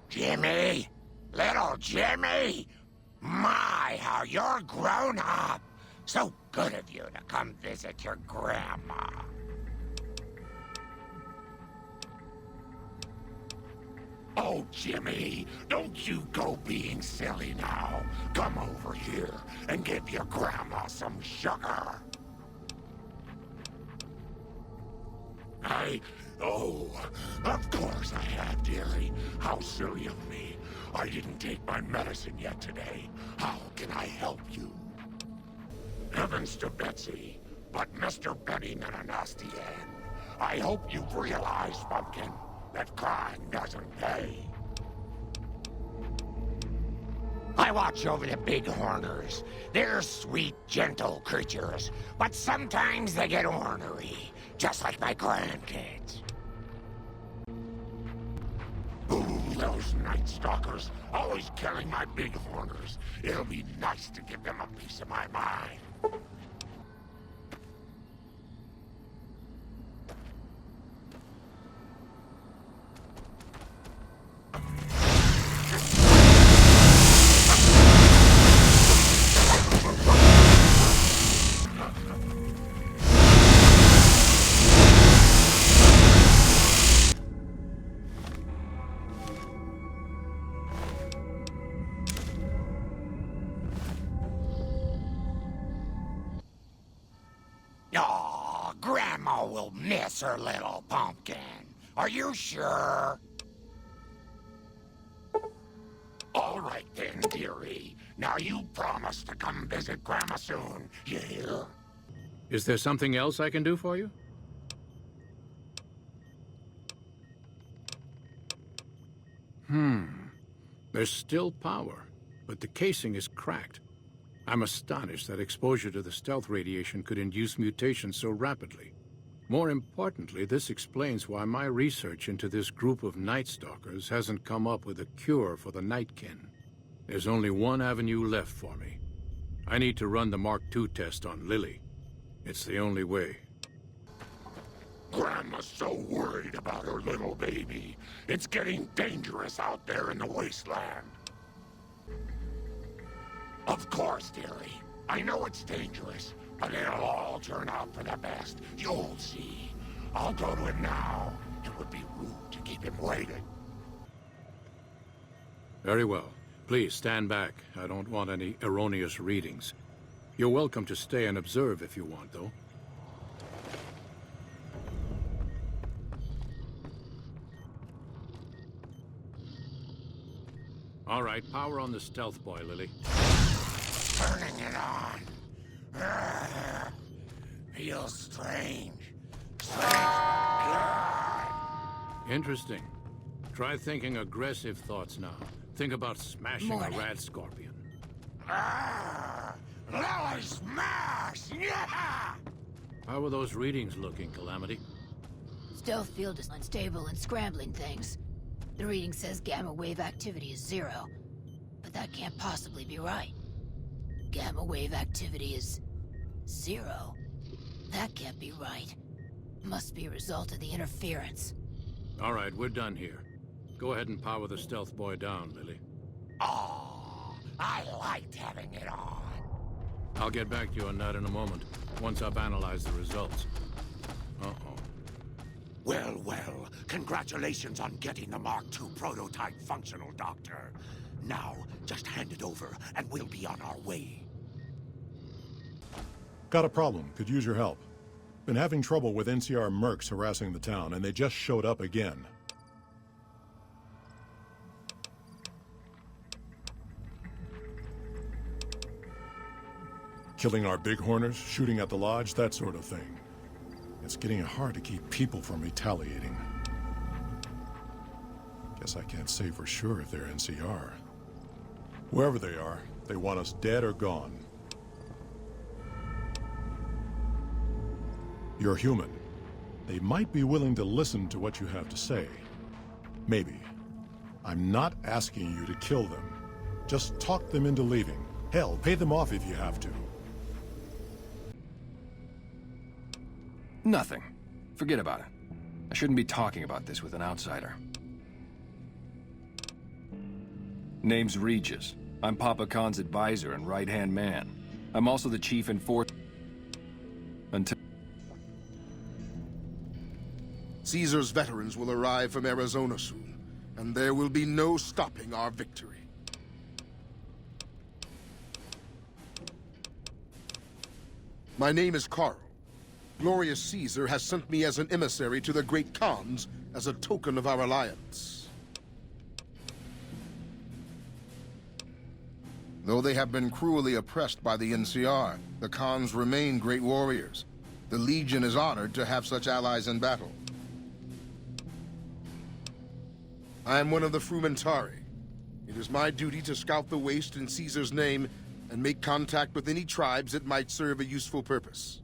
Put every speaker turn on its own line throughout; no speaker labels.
Jimmy? Little Jimmy? My, how you're grown up. So good of you to come visit your grandma. Oh, Jimmy, don't you go being silly now. Come over here and give your grandma some sugar. Oh, of course I have, dearie. How silly of me. I didn't take my medicine yet today. How can I help you? Heavens to Betsy, but Mr. Benny got a nasty end. I hope you've realized, Pumpkin, that crime doesn't pay. I watch over the bighorners. They're sweet, gentle creatures, but sometimes they get ornery, just like my grandkids. Ooh, those Night Stalkers, always killing my bighorners. It'll be nice to give them a piece of my mind. Aw, Grandma will miss her little pumpkin. Are you sure? All right then, dearie. Now you promise to come visit Grandma soon, you hear?
Is there something else I can do for you? There's still power, but the casing is cracked. I'm astonished that exposure to the stealth radiation could induce mutations so rapidly. More importantly, this explains why my research into this group of Night Stalkers hasn't come up with a cure for the Nightkin. There's only one avenue left for me. I need to run the Mark II test on Lily. It's the only way.
Grandma's so worried about her little baby. It's getting dangerous out there in the wasteland. Of course, dearie. I know it's dangerous, but it'll all turn out for the best. You'll see. I'll go to him now. It would be rude to keep him waiting.
Very well. Please stand back. I don't want any erroneous readings. You're welcome to stay and observe if you want, though. All right, power on the stealth boy, Lily.
Turning it on. Feels strange. Strange, but good.
Interesting. Try thinking aggressive thoughts now. Think about smashing a rad scorpion.
Lily smash! Yeah!
How are those readings looking, Calamity?
Stealth field is unstable and scrambling things. The reading says gamma wave activity is 0, but that can't possibly be right. Gamma wave activity is 0. That can't be right. Must be a result of the interference.
All right, we're done here. Go ahead and power the stealth boy down, Lily.
Oh, I liked having it on.
I'll get back to you on that in a moment, once I've analyzed the results. Uh-oh.
Well, well, congratulations on getting the Mark II prototype functional, Doctor. Now, just hand it over, and we'll be on our way.
Got a problem. Could use your help. Been having trouble with NCR mercs harassing the town, and they just showed up again. Killing our bighorners, shooting at the lodge, that sort of thing. It's getting hard to keep people from retaliating. Guess I can't say for sure if they're NCR. Whoever they are, they want us dead or gone. You're human. They might be willing to listen to what you have to say. Maybe. I'm not asking you to kill them. Just talk them into leaving. Hell, pay them off if you have to.
Nothing. Forget about it. I shouldn't be talking about this with an outsider. Name's Regis. I'm Papa Khan's advisor and right-hand man. I'm also the chief enforcer. Until...
Caesar's veterans will arrive from Arizona soon, and there will be no stopping our victory. My name is Carl. Glorious Caesar has sent me as an emissary to the great Khans as a token of our alliance. Though they have been cruelly oppressed by the NCR, the Khans remain great warriors. The Legion is honored to have such allies in battle. I am one of the Frumentari. It is my duty to scout the waste in Caesar's name and make contact with any tribes that might serve a useful purpose.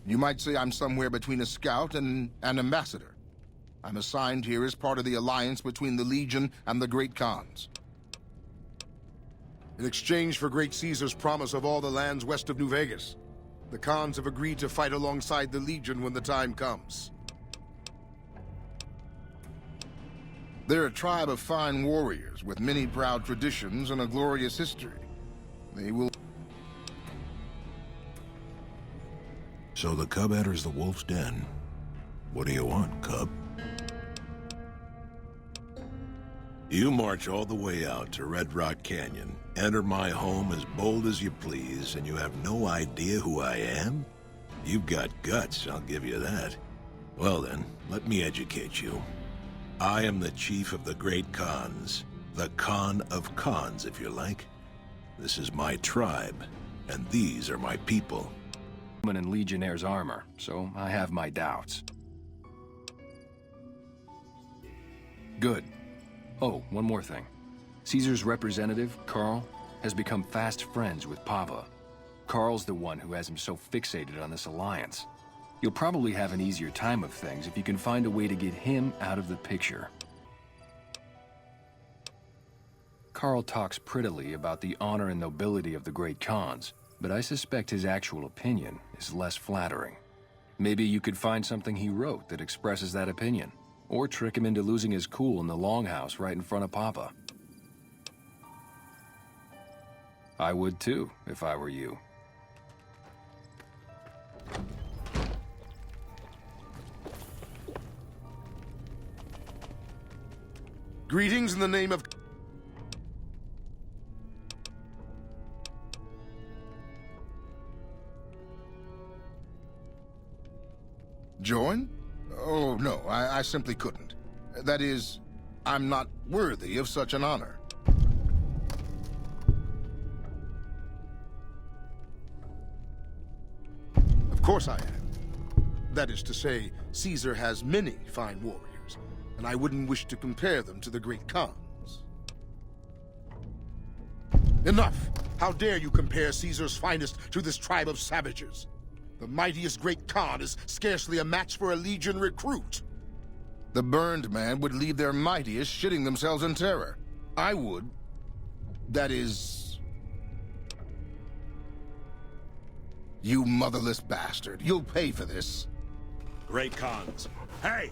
You might say I'm somewhere between a scout and an ambassador. I'm assigned here as part of the alliance between the Legion and the Great Khans. In exchange for Great Caesar's promise of all the lands west of New Vegas, the Khans have agreed to fight alongside the Legion when the time comes. They're a tribe of fine warriors with many proud traditions and a glorious history. They will...
So the cub enters the wolf's den. What do you want, cub? You march all the way out to Red Rock Canyon, enter my home as bold as you please, and you have no idea who I am? You've got guts, I'll give you that. Well then, let me educate you. I am the chief of the Great Khans. The Khan of Khans, if you like. This is my tribe, and these are my people.
In Legionnaire's armor, so I have my doubts. Good. Oh, one more thing. Caesar's representative, Carl, has become fast friends with Papa. Carl's the one who has him so fixated on this alliance. You'll probably have an easier time of things if you can find a way to get him out of the picture. Carl talks prettily about the honor and nobility of the Great Khans, but I suspect his actual opinion is less flattering. Maybe you could find something he wrote that expresses that opinion, or trick him into losing his cool in the longhouse right in front of Papa. I would too, if I were you.
Greetings in the name of... Join? Oh, no, I simply couldn't. That is, I'm not worthy of such an honor. Of course I am. That is to say, Caesar has many fine warriors, and I wouldn't wish to compare them to the Great Khans. Enough! How dare you compare Caesar's finest to this tribe of savages? The mightiest Great Khan is scarcely a match for a Legion recruit. The burned man would leave their mightiest shitting themselves in terror. I would. That is... You motherless bastard. You'll pay for this.
Great Khans. Hey!